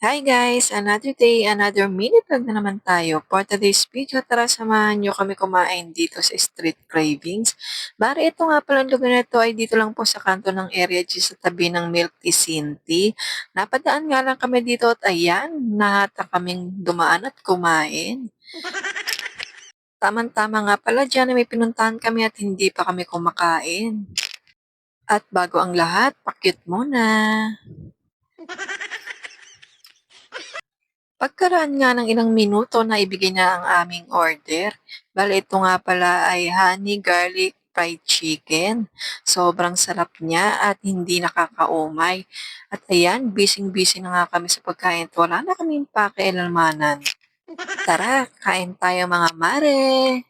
Hi guys! Another day, another minute vlog na naman tayo. For today's video, tara samahan nyo kami kumain dito sa Street Cravings. Bari ito nga pala lugar na ito ay dito lang po sa kanto ng area G sa tabi ng Milk Tea Cinty. Napadaan nga lang kami dito at ayan, nahata kaming dumaan at kumain. Tama nga pala dyan na may pinuntahan kami at hindi pa kami kumakain. At bago ang lahat, pakyut muna. Pagkaraan nga ng ilang minuto na ibigay na ang aming order. Bale ito nga pala ay honey garlic fried chicken. Sobrang sarap niya at hindi nakakaumay. At ayan, busy-busy na nga kami sa pagkain at wala na kaming pakialamanan. Tara, kain tayo mga mare!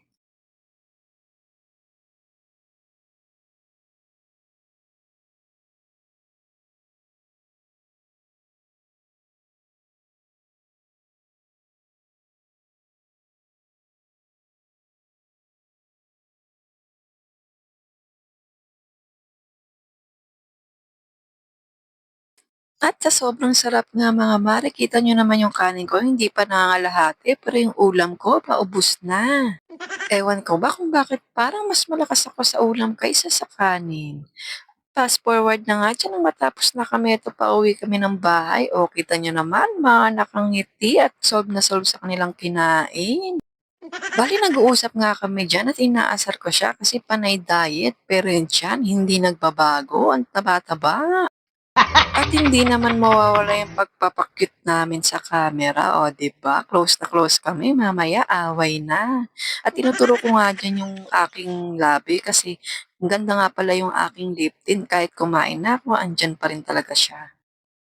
At sa sobrang sarap nga mga mare, kita nyo naman yung kanin ko, hindi pa nangangalahati, pero yung ulam ko, paubos na. Ewan ko ba kung bakit parang mas malakas ako sa ulam kaysa sa kanin. Fast forward na nga diyan nang matapos na kami ito pauwi kami ng bahay. O kita niyo naman mga nakangiti at solve sa kanilang kinain. Bale nag-uusap nga kami diyan at inaasar ko siya kasi panay diet pero yun tiyan hindi nagbabago, ang taba-taba. At hindi naman mawawala yung pagpapakyut namin sa camera, o 'di ba? Close na close kami, mamaya away na. At tinuturo ko nga diyan yung aking labi kasi ang ganda nga pala yung aking lip tint kahit kumain na ako, andiyan pa rin talaga siya.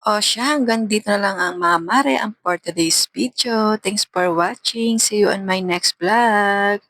O siya, hanggang dito na lang ang mga mare ang for today's video. Thanks for watching. See you on my next vlog.